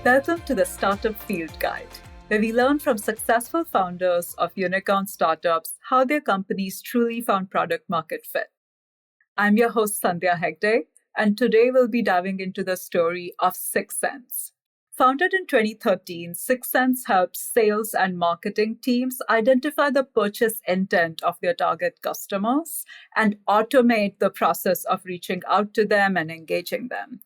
Welcome to the Startup Field Guide, where we learn from successful founders of unicorn startups how their companies truly found product market fit. I'm your host, Sandhya Hegde, and today we'll be diving into the story of 6sense. Founded in 2013, 6sense helps sales and marketing teams identify the purchase intent of their target customers and automate the process of reaching out to them and engaging them.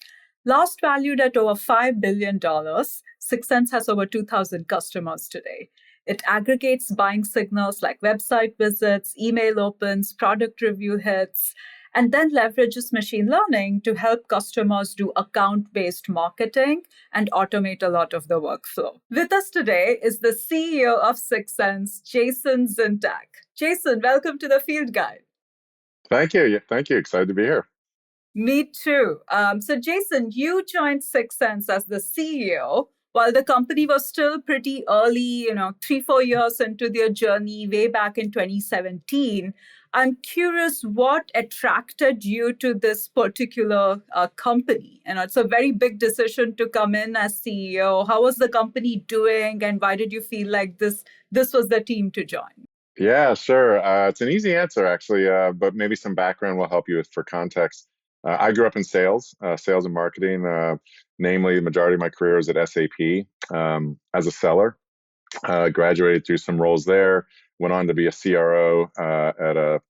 Last valued at over $5 billion, 6sense has over 2,000 customers today. It aggregates buying signals like website visits, email opens, product review hits, and then leverages machine learning to help customers do account-based marketing and automate a lot of the workflow. With us today is the CEO of 6sense, Jason Zintak. Jason, welcome to the Field Guide. Thank you. Excited to be here. Me too. So Jason, you joined 6sense as the CEO while the company was still pretty early, 3-4 years into their journey way back in 2017. I'm curious what attracted you to this particular company. It's a very big decision to come in as CEO. How was the company doing, and why did you feel like this was the team to join? Yeah, sure. It's an easy answer, actually, but maybe some background will help you for context. I grew up in sales and marketing. Namely, the majority of my career was at SAP as a seller. Graduated through some roles there. Went on to be a CRO at a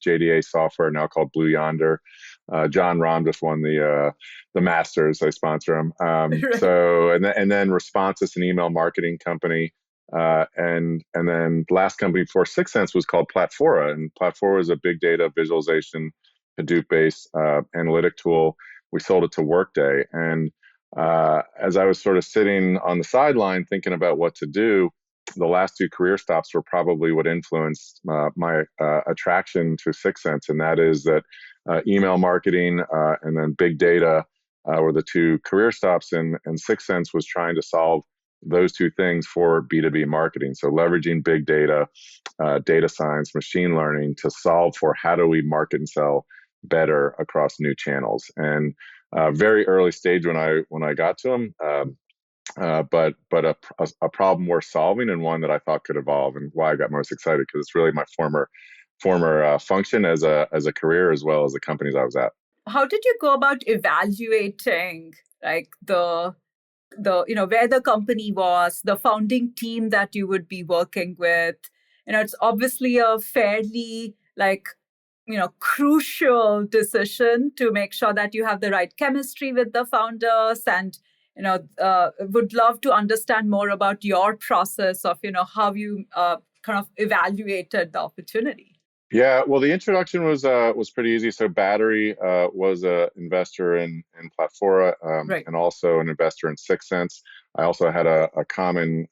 JDA software now called Blue Yonder. John Rahm just won the Masters. I sponsor him. Right. And then Responsis, an email marketing company. And then the last company before 6sense was called Platfora, and Platfora is a big data visualization Hadoop-based analytic tool. We sold it to Workday, and as I was sort of sitting on the sideline thinking about what to do, the last two career stops were probably what influenced my attraction to 6sense, and that is that email marketing and then big data were the two career stops, and 6sense was trying to solve those two things for B2B marketing. So leveraging big data, data science, machine learning to solve for how do we market and sell better across new channels. And very early stage when I got to them, but a problem worth solving, and one that I thought could evolve, and why I got most excited because it's really my former function as a career as well as the companies I was at. How did you go about evaluating like the where the company was, the founding team that you would be working with? It's obviously a fairly crucial decision to make sure that you have the right chemistry with the founders, and would love to understand more about your process of how you kind of evaluated the opportunity. Yeah, well, the introduction was pretty easy. So Battery was an investor in Platfora, Right. and also an investor in 6sense. I also had a common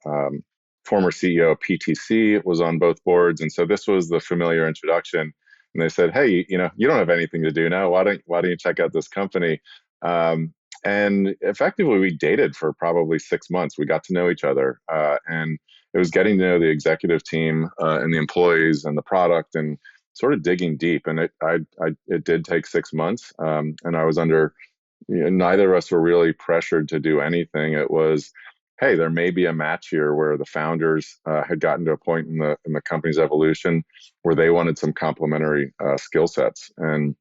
former CEO of PTC was on both boards, and so this was the familiar introduction. And they said, "Hey, you don't have anything to do now. Why don't you check out this company?" And effectively, we dated for probably 6 months. We got to know each other, and it was getting to know the executive team and the employees and the product, and sort of digging deep. And it did take 6 months, and I was under. Neither of us were really pressured to do anything. It was, hey, there may be a match here where the founders had gotten to a point in the company's evolution where they wanted some complementary skill sets, and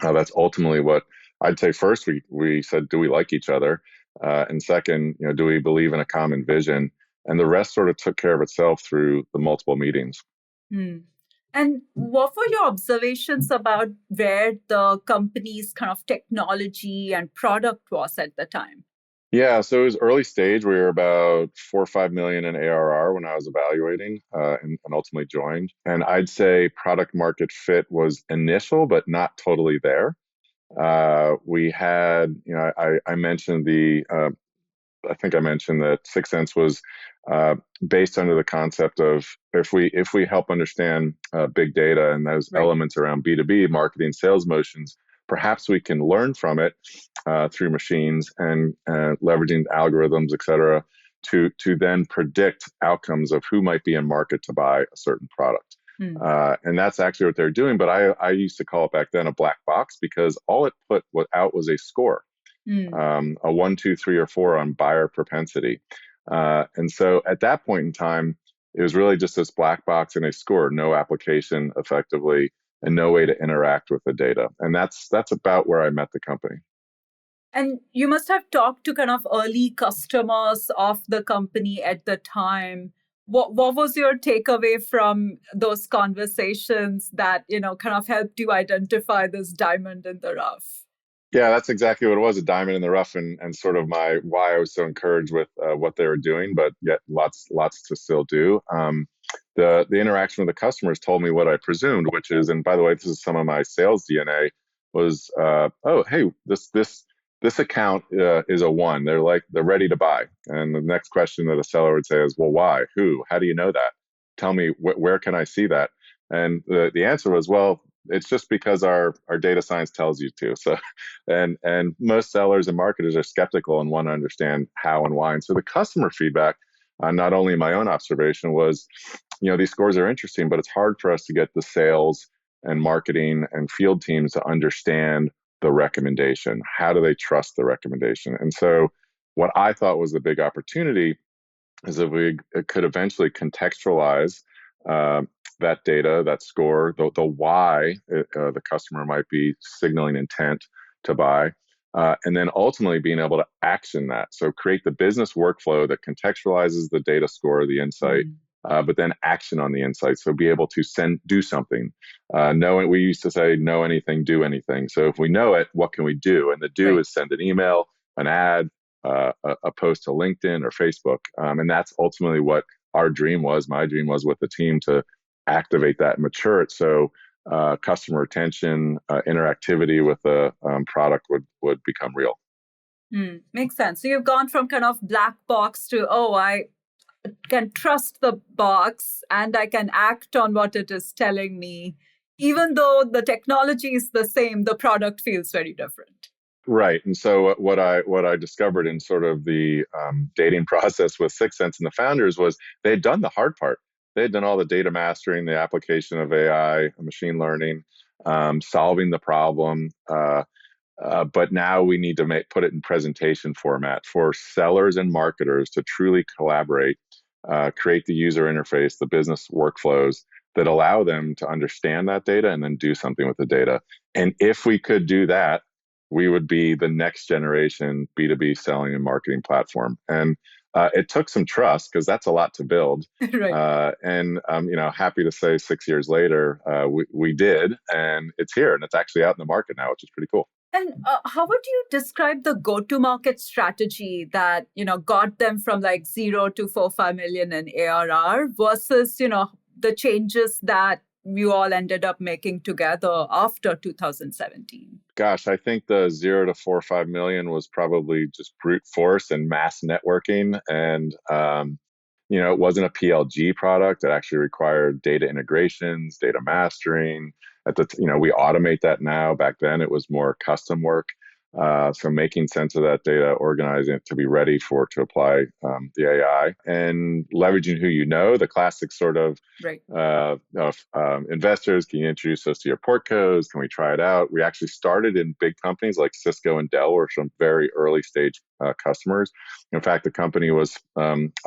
that's ultimately what I'd say. First, we said, do we like each other? And second, do we believe in a common vision? And the rest sort of took care of itself through the multiple meetings. And what were your observations about where the company's kind of technology and product was at the time? Yeah, so it was early stage. We were about 4 or 5 million in ARR when I was evaluating and ultimately joined. And I'd say product market fit was initial, but not totally there. We had, I mentioned I think I mentioned that 6sense was based under the concept of if we help understand big data and those Right. elements around B2B marketing, sales motions, perhaps we can learn from it through machines and leveraging algorithms, et cetera, to then predict outcomes of who might be in market to buy a certain product. And that's actually what they're doing. But I used to call it back then a black box, because all it put out was a score. Mm. a 1, 2, 3, or 4 on buyer propensity. And so at that point in time, it was really just this black box and a score, no application effectively, and no way to interact with the data. And that's about where I met the company. And you must have talked to kind of early customers of the company at the time. What was your takeaway from those conversations that, kind of helped you identify this diamond in the rough? Yeah, that's exactly what it was, a diamond in the rough, and sort of my why I was so encouraged with what they were doing, but yet lots to still do. The interaction with the customers told me what I presumed, which is, and by the way, this is some of my sales DNA, was oh, hey, this account is a 1. They're ready to buy, and the next question that a seller would say is, well, why, who, how do you know that? Tell me where can I see that? And the answer was, well, it's just because our data science tells you to. So and most sellers and marketers are skeptical and want to understand how and why. And so the customer feedback, not only my own observation, was, these scores are interesting, but it's hard for us to get the sales and marketing and field teams to understand the recommendation. How do they trust the recommendation? And so what I thought was the big opportunity is that we could eventually contextualize uh, that data, that score, the why the customer might be signaling intent to buy, and then ultimately being able to action that. So create the business workflow that contextualizes the data score, the insight, but then action on the insight. So be able to do something. We used to say, know anything, do anything. So if we know it, what can we do? And the do is send an email, an ad, a post to LinkedIn or Facebook. And that's ultimately what our dream was. My dream was with the team to activate that and mature it. So customer retention, interactivity with the product would become real. Makes sense. So you've gone from kind of black box to, I can trust the box and I can act on what it is telling me. Even though the technology is the same, the product feels very different. Right. And so what I discovered in sort of the dating process with 6sense and the founders was they had done the hard part. They had done all the data mastering, the application of AI, machine learning, solving the problem. But now we need to put it in presentation format for sellers and marketers to truly collaborate, create the user interface, the business workflows that allow them to understand that data and then do something with the data. And if we could do that, we would be the next generation B2B selling and marketing platform. And it took some trust because that's a lot to build. Right. And happy to say 6 years later, we did, and it's here, and it's actually out in the market now, which is pretty cool. And how would you describe the go-to-market strategy that, got them from like 0 to 4-5 million in ARR versus, the changes that you all ended up making together after 2017? Gosh, I think the 0 to 4 or 5 million was probably just brute force and mass networking. And, it wasn't a PLG product. It actually required data integrations, data mastering. We automate that now. Back then, it was more custom work. So making sense of that data, organizing it to be ready to apply the AI, and leveraging who you know, the classic sort of investors. Can you introduce us to your portcos? Can we try it out? We actually started in big companies like Cisco and Dell, were some very early stage customers. In fact, the company was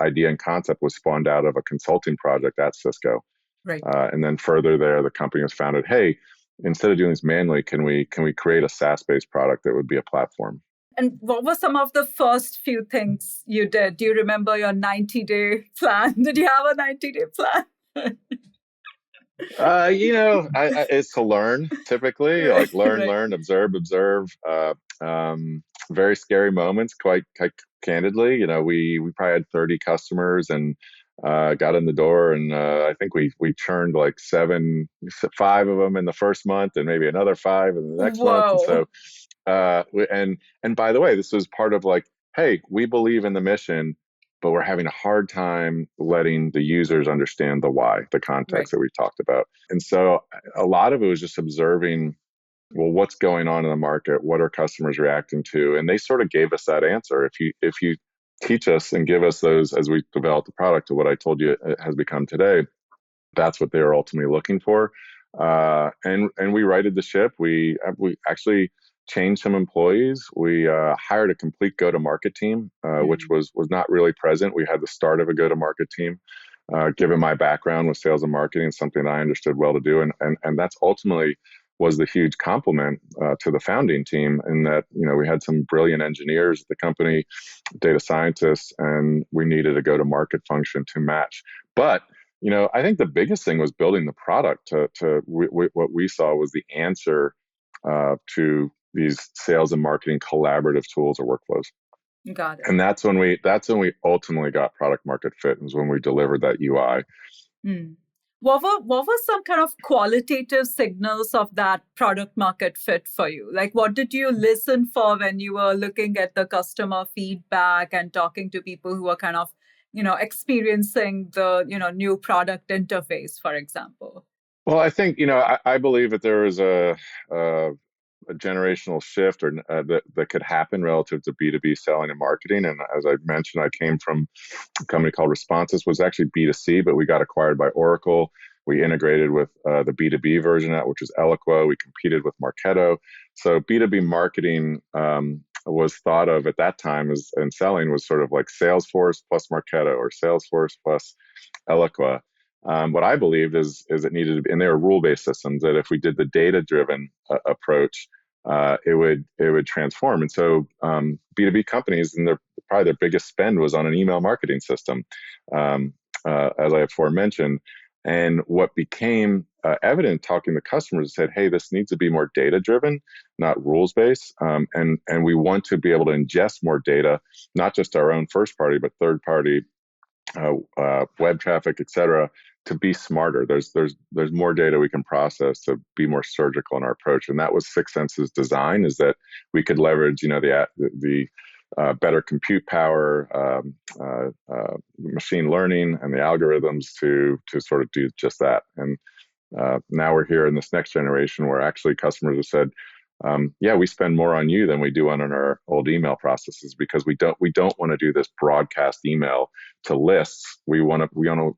idea and concept was spawned out of a consulting project at Cisco. Right. And then further there, the company was founded, hey, instead of doing this manually, can we create a SaaS-based product that would be a platform? And what were some of the first few things you did? Do you remember your 90-day plan? Did you have a 90-day plan? It's to learn typically, like learn, observe. Very scary moments, quite candidly. We probably had 30 customers and got in the door, and I think we churned like 5 of them in the first month, and maybe another 5 in the next month. And so, and by the way, this was part of like, hey, we believe in the mission, but we're having a hard time letting the users understand the why, the context that we talked about. And so a lot of it was just observing, well, what's going on in the market? What are customers reacting to? And they sort of gave us that answer. If you teach us and give us those as we develop the product to what I told you it has become today, that's what they were ultimately looking for. And we righted the ship. We actually changed some employees. We hired a complete go-to-market team, which was not really present. We had the start of a go-to-market team. Given my background with sales and marketing, something that I understood well to do, and that's ultimately was the huge compliment to the founding team, in that we had some brilliant engineers at the company, data scientists, and we needed a go-to-market function to match. But I think the biggest thing was building the product what we saw was the answer to these sales and marketing collaborative tools or workflows. Got it. And that's when we ultimately got product market fit, was when we delivered that UI. What were some kind of qualitative signals of that product market fit for you? Like, what did you listen for when you were looking at the customer feedback and talking to people who were kind of, experiencing the, new product interface, for example? Well, I think, I believe that there is a generational shift that could happen relative to B2B selling and marketing. And as I mentioned, I came from a company called Responses, was actually B2C, but we got acquired by Oracle. We integrated with the B2B version of that, which is Eloqua. We competed with Marketo. So B2B marketing was thought of at that time and selling was sort of like Salesforce plus Marketo, or Salesforce plus Eloqua. What I believed is it needed to be, and they were rule-based systems, that if we did the data-driven approach, it would transform. And so B2B companies, and probably their biggest spend was on an email marketing system, as I aforementioned. And what became evident talking to customers said, hey, this needs to be more data-driven, not rules-based. And we want to be able to ingest more data, not just our own first-party, but third-party web traffic, et cetera, to be smarter. There's more data we can process to be more surgical in our approach. And that was 6sense's design, is that we could leverage, the better compute power, machine learning, and the algorithms to sort of do just that. And now we're here in this next generation where actually customers have said, we spend more on you than we do on our old email processes, because we don't want to do this broadcast email to lists. We want to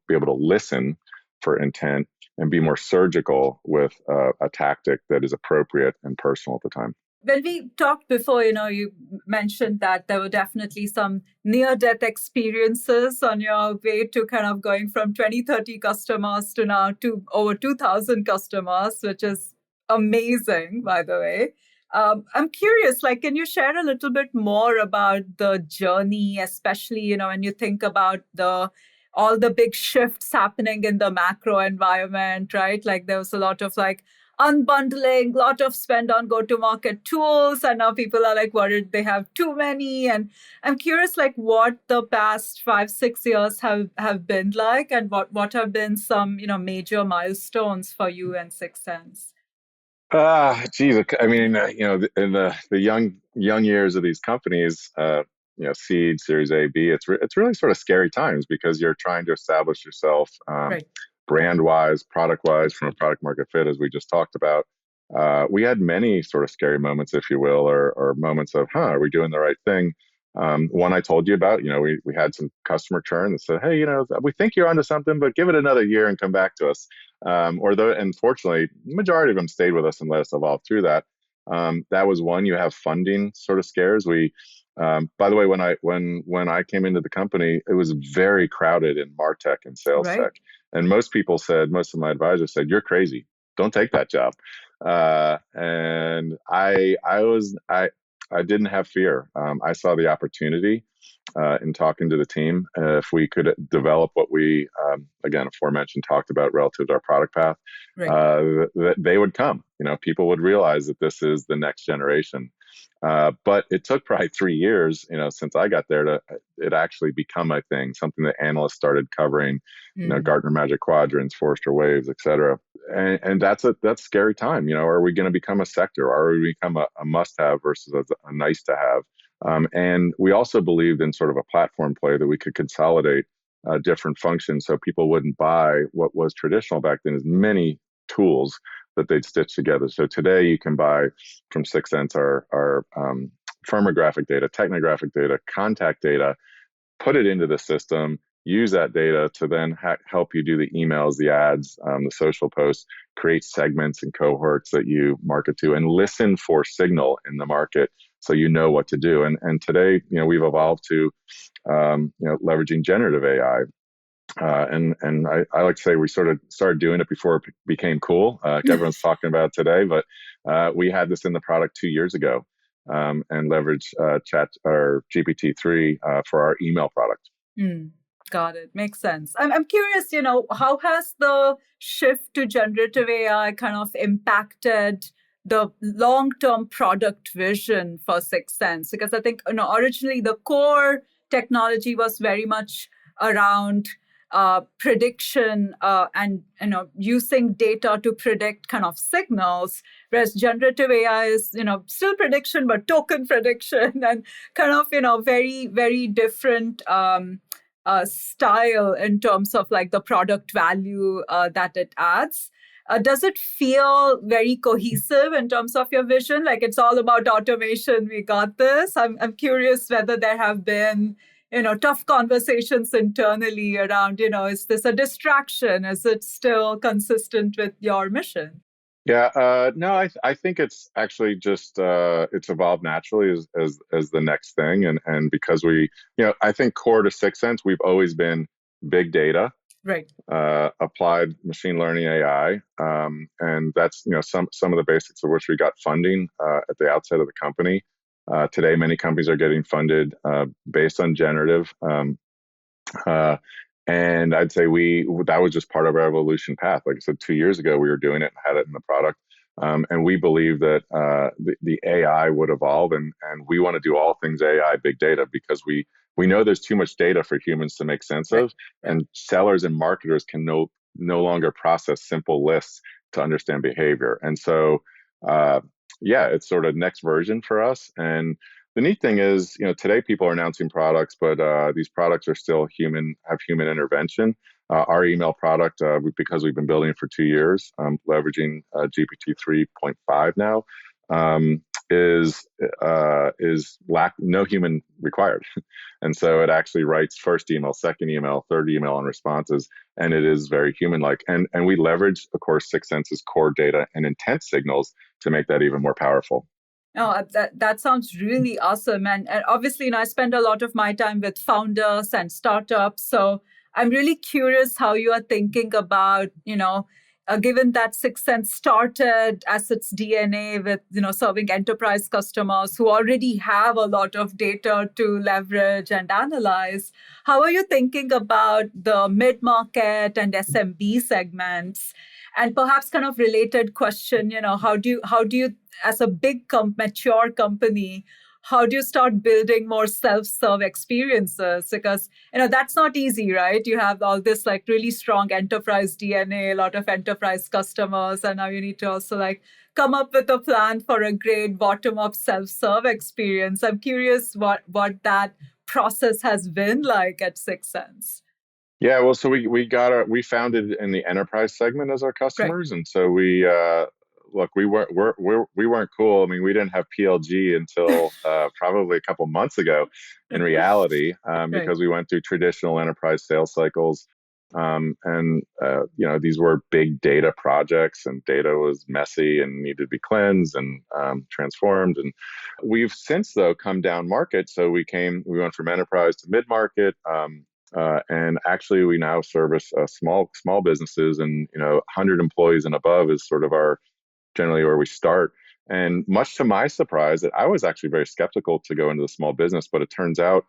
be able to listen for intent and be more surgical with a tactic that is appropriate and personal at the time. When we talked before, you mentioned that there were definitely some near-death experiences on your way to kind of going from 20, 30 customers to now to over 2,000 customers, which is amazing, by the way. I'm curious, can you share a little bit more about the journey, especially, when you think about all the big shifts happening in the macro environment, right? Like there was a lot of unbundling, a lot of spend on go-to-market tools, and now people are worried they have too many. And I'm curious, what the past 5-6 years have been like, and what have been some major milestones for you and 6sense. Geez, I mean, in the young years of these companies, seed, Series A, B, it's really sort of scary times, because you're trying to establish yourself Right. brand-wise, product-wise, from a product market fit, as we just talked about. We had many sort of scary moments, if you will, or moments of, are we doing the right thing? One I told you about, we had some customer churn that said, hey, we think you're onto something, but give it another year and come back to us. And fortunately, the majority of them stayed with us and let us evolve through that. That was one. You have funding sort of scares. By the way, when I came into the company, it was very crowded in MarTech and sales Right. tech. And most of my advisors said, you're crazy. Don't take that job. And I didn't have fear. I saw the opportunity in talking to the team. If we could develop what we, again, aforementioned, talked about relative to our product path, Right. that they would come. People would realize that this is the next generation. But it took probably 3 years, since I got there to it actually become a thing, something that analysts started covering, Gartner Magic Quadrants, Forrester Waves, et cetera. And that's a scary time. Are we going to become a sector? Are we become a must-have versus a nice-to-have? And we also believed in sort of a platform play that we could consolidate different functions, so people wouldn't buy what was traditional back then as many tools that they'd stitch together. So today you can buy from 6sense our firmographic data, technographic data, contact data, put it into the system, use that data to then help you do the emails, the ads, the social posts, create segments and cohorts that you market to, and listen for signal in the market so you know what to do. And today, we've evolved to leveraging generative AI. And I like to say we sort of started doing it before it became cool. Everyone's talking about it today, but we had this in the product 2 years ago, and leveraged Chat or GPT-3 for our email product. Got it. Makes sense. I'm curious, how has the shift to generative AI kind of impacted the long-term product vision for 6sense? Because I think, originally the core technology was very much around prediction and using data to predict kind of signals, whereas generative AI is still prediction but token prediction and kind of very very different style in terms of like the product value that it adds. Does it feel very cohesive in terms of your vision? Like it's all about automation. We got this. I'm curious whether there have been tough conversations internally around, is this a distraction? Is it still consistent with your mission? Yeah, no, I think it's actually just it's evolved naturally as the next thing, and because I think core to 6sense, we've always been big data, right? Applied machine learning AI, and that's some of the basics of which we got funding at the outset of the company. Today, many companies are getting funded based on generative. And I'd say that was just part of our evolution path. Like I said, 2 years ago, we were doing it and had it in the product. And we believe that the AI would evolve, and we want to do all things AI, big data, because we know there's too much data for humans to make sense of, and sellers and marketers can no longer process simple lists to understand behavior. And so, it's sort of next version for us. And the neat thing is, today people are announcing products, but these products are still have human intervention. Our email product, because we've been building it for 2 years, leveraging GPT 3.5 now, is no human required. And so it actually writes first email, second email, third email on responses, and it is very human-like. And we leverage, of course, 6sense's core data and intent signals to make that even more powerful. Oh, that sounds really awesome. And obviously, I spend a lot of my time with founders and startups. So I'm really curious how you are thinking about, given that 6sense started as its DNA with, serving enterprise customers who already have a lot of data to leverage and analyze. How are you thinking about the mid-market and SMB segments? And perhaps kind of related question, how do you, as a big mature company, how do you start building more self-serve experiences? Because, that's not easy, right? You have all this like really strong enterprise DNA, a lot of enterprise customers, and now you need to also like come up with a plan for a great bottom-up self-serve experience. I'm curious what that process has been like at 6sense. Yeah, well, so we founded in the enterprise segment as our customers, right. And so we weren't cool. I mean, we didn't have PLG until probably a couple months ago, in reality, because we went through traditional enterprise sales cycles, and these were big data projects, and data was messy and needed to be cleansed and transformed. And we've since though come down market, so we went from enterprise to mid market. And actually, we now service small businesses, and 100 employees and above is sort of generally where we start. And much to my surprise, that I was actually very skeptical to go into the small business, but it turns out,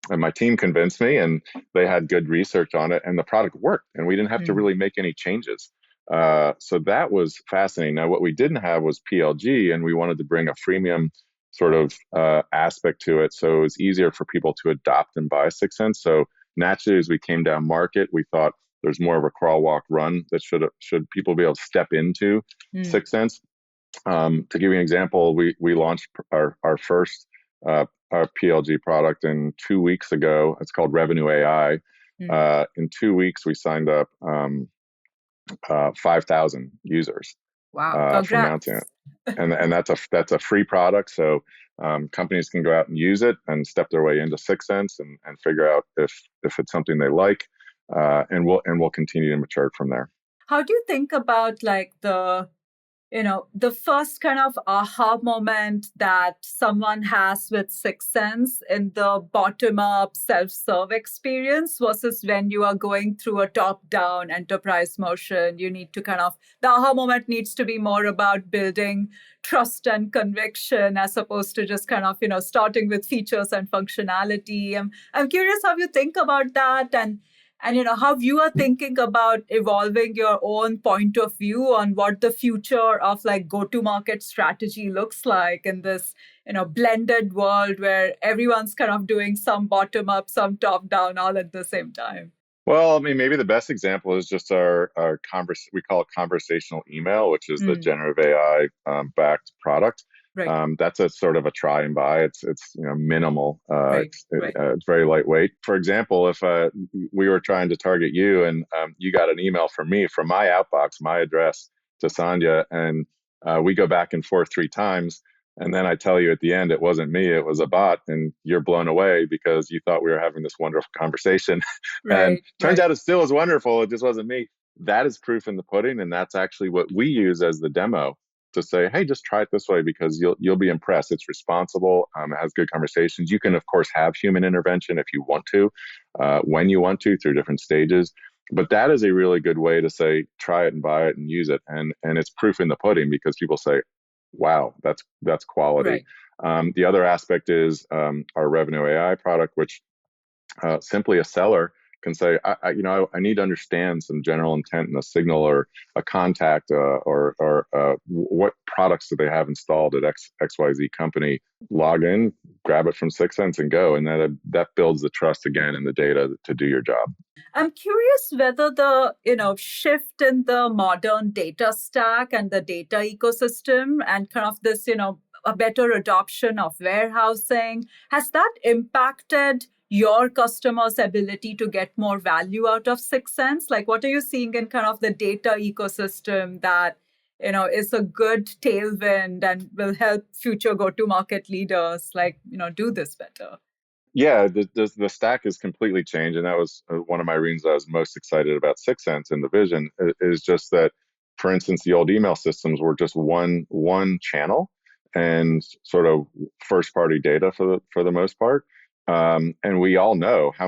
and my team convinced me, and they had good research on it, and the product worked, and we didn't have to really make any changes. So that was fascinating. Now, what we didn't have was PLG, and we wanted to bring a freemium sort of aspect to it, so it was easier for people to adopt and buy 6sense. So naturally, as we came down market, we thought there's more of a crawl, walk, run that should people be able to step into 6sense. To give you an example, we launched our first our PLG product in 2 weeks ago. It's called Revenue AI. In 2 weeks, we signed up 5,000 users. Wow! For mounting it, and that's a free product. So Companies can go out and use it and step their way into 6sense and figure out if it's something they like, and we'll continue to mature from there. How do you think about like the first kind of aha moment that someone has with 6sense in the bottom-up self-serve experience versus when you are going through a top-down enterprise motion? You need to the aha moment needs to be more about building trust and conviction as opposed to just starting with features and functionality. I'm curious how you think about that, and how you are thinking about evolving your own point of view on what the future of like go-to-market strategy looks like in this blended world where everyone's kind of doing some bottom up, some top down, all at the same time. Well, I mean, maybe the best example is just our we call it conversational email, which is the generative AI backed product. Right. That's a sort of a try and buy. It's minimal. Right. It's very lightweight. For example, if we were trying to target you and you got an email from me from my outbox, my address to Sandhya, and we go back and forth 3 times. And then I tell you at the end, it wasn't me, it was a bot. And you're blown away because you thought we were having this wonderful conversation. And turns out it still was wonderful. It just wasn't me. That is proof in the pudding. And that's actually what we use as the demo to say, hey, just try it this way because you'll be impressed. It's responsible. It has good conversations. You can, of course, have human intervention if you want to, when you want to, through different stages. But that is a really good way to say, try it and buy it and use it. And it's proof in the pudding because people say, wow, that's quality. Right. The other aspect is our revenue AI product, which simply a seller can say, I need to understand some general intent in a signal or a contact or what products do they have installed at XYZ company. Log in, grab it from 6sense and go. And that builds the trust again in the data to do your job. I'm curious whether the shift in the modern data stack and the data ecosystem and kind of this a better adoption of warehousing, has that impacted your customers' ability to get more value out of 6sense? Like, what are you seeing in kind of the data ecosystem that is a good tailwind and will help future go-to-market leaders do this better? Yeah, the stack has completely changed, and that was one of my reasons I was most excited about 6sense and the vision is just that, for instance, the old email systems were just one channel and sort of first party data for the most part, and we all know how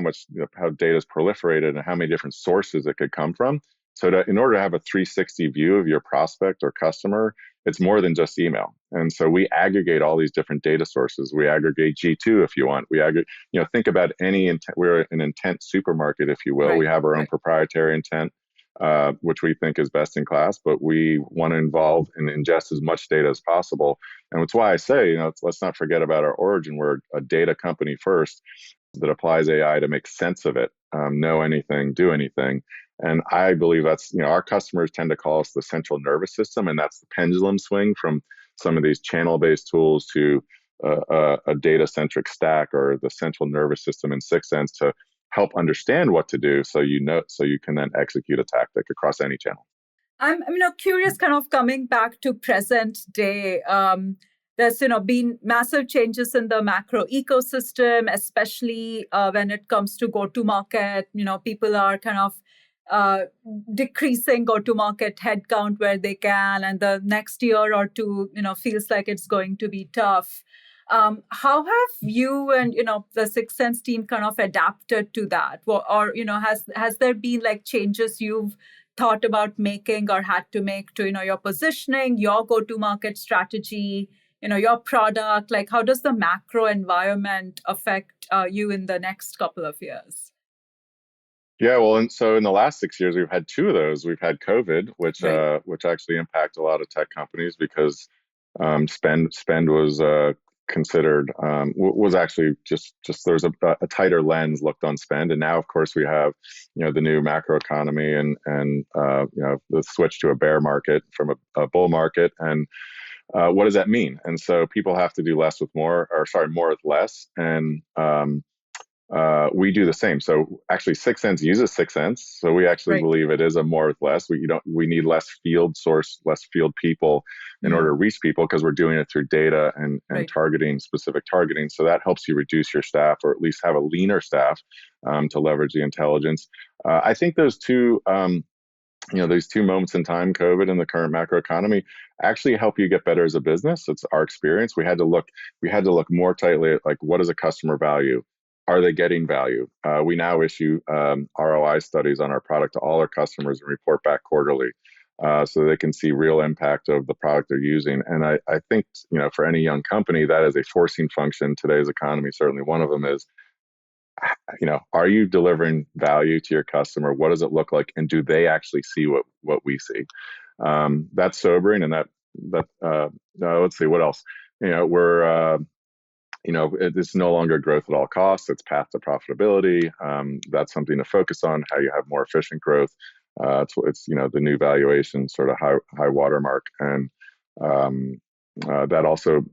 data is proliferated and how many different sources it could come from. So in order to have a 360 view of your prospect or customer, it's more than just email. And so we aggregate all these different data sources. We aggregate G2 if you want. We aggregate, think about any intent. We're an intent supermarket, if you will. Right. We have our own proprietary intent, which we think is best in class, but we want to involve and ingest as much data as possible. And that's why I say, let's not forget about our origin. We're a data company first that applies AI to make sense of it, know anything, do anything. And I believe that's, our customers tend to call us the central nervous system, and that's the pendulum swing from some of these channel-based tools to a data-centric stack or the central nervous system in 6sense to help understand what to do so you can then execute a tactic across any channel. I'm curious, kind of coming back to present day, there's been massive changes in the macro ecosystem, especially when it comes to go-to-market. People are kind of decreasing go-to-market headcount where they can, and the next year or two, feels like it's going to be tough. How have you and the 6sense team kind of adapted to that, or has there been like changes you've thought about making or had to make to your positioning, your go-to-market strategy, your product? Like, how does the macro environment affect you in the next couple of years? Yeah, well, and so in the last 6 years, we've had 2 of those. We've had COVID, which actually impact a lot of tech companies because spend was considered was actually just there's a tighter lens looked on spend, and now of course we have the new macro economy and the switch to a bear market from a bull market, and what does that mean? And so people have to do less with more, or sorry, more with less, and we do the same. So actually 6sense uses 6sense. So we actually Right. believe it is a more with less. We need less field source, less field people in order to reach people, because we're doing it through data and Right. targeting, specific targeting. So that helps you reduce your staff, or at least have a leaner staff to leverage the intelligence. I think those two, these two moments in time, COVID and the current macroeconomy, actually help you get better as a business. It's our experience. We had to look more tightly at, like, what is a customer value? Are they getting value? We now issue ROI studies on our product to all our customers and report back quarterly, so they can see real impact of the product they're using. And I think, for any young company, that is a forcing function. Today's economy, certainly one of them, is, are you delivering value to your customer? What does it look like? And do they actually see what we see? That's sobering. And let's see, what else? It's no longer growth at all costs. It's path to profitability. That's something to focus on, how you have more efficient growth. It's the new valuation, sort of high watermark. And that also,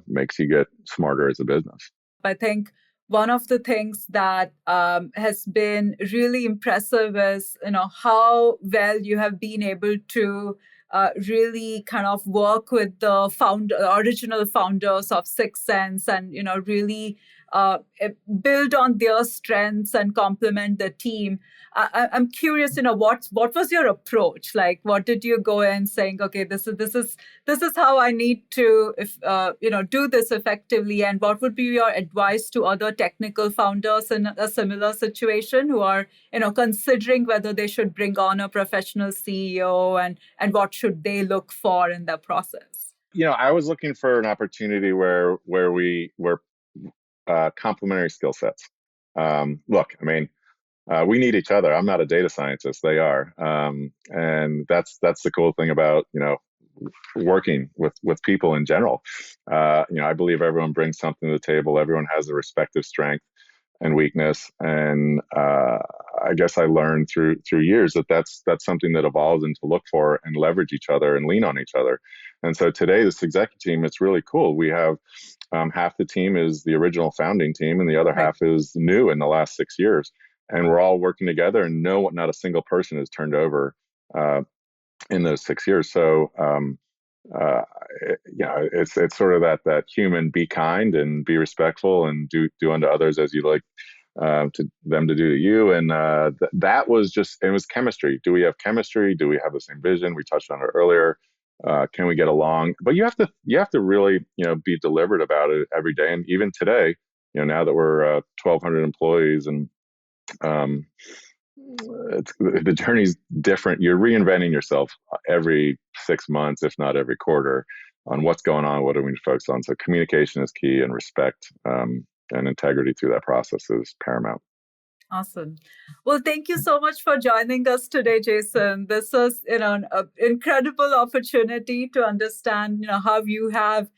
makes you get smarter as a business. I think one of the things that has been really impressive is, how well you have been able to really kind of work with the original founders of 6sense, and really build on their strengths and complement the team. I'm curious, what was your approach? Like, what did you go in saying, okay, this is how I need to do this effectively, and what would be your advice to other technical founders in a similar situation who are considering whether they should bring on a professional CEO, and what should they look for in their process? I was looking for an opportunity where we were complementary skill sets. Look, we need each other. I'm not a data scientist; they are, and that's the cool thing about working with people in general. I believe everyone brings something to the table. Everyone has a respective strength and weakness, and I guess I learned through years that that's something that evolves, and to look for and leverage each other and lean on each other. And so today, this executive team, it's really cool. We have half the team is the original founding team, and the other half is new in the last 6 years. And we're all working together, and not a single person has turned over in those 6 years. So, it's sort of that human, be kind and be respectful, and do unto others as you like to them to do to you. And that was it was chemistry. Do we have chemistry? Do we have the same vision? We touched on it earlier. Can we get along? But you have to really, be deliberate about it every day. And even today, now that we're 1,200 employees, and the journey's different. You're reinventing yourself every 6 months, if not every quarter, on what's going on, what do we need to focus on. So communication is key, and respect and integrity through that process is paramount. Awesome. Well, thank you so much for joining us today, Jason. This was, an incredible opportunity to understand, how you have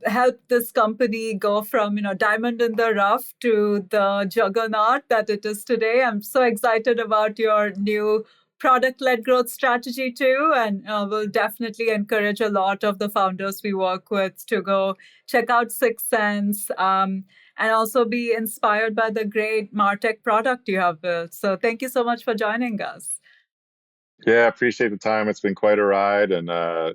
helped this company go from, diamond in the rough to the juggernaut that it is today. I'm so excited about your new product-led growth strategy too, and we'll definitely encourage a lot of the founders we work with to go check out 6sense. And also be inspired by the great MarTech product you have built. So thank you so much for joining us. Yeah, appreciate the time. It's been quite a ride, and I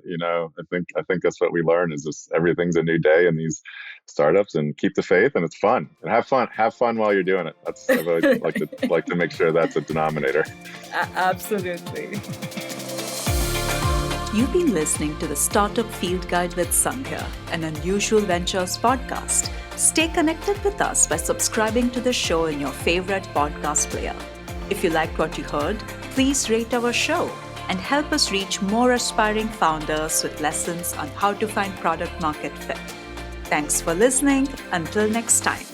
think that's what we learn, is just everything's a new day in these startups, and keep the faith, and it's fun, and have fun while you're doing it. I really like to make sure that's a denominator. Absolutely. You've been listening to the Startup Field Guide with Sandhya, an Unusual Ventures podcast. Stay connected with us by subscribing to the show in your favorite podcast player. If you liked what you heard, please rate our show and help us reach more aspiring founders with lessons on how to find product market fit. Thanks for listening. Until next time.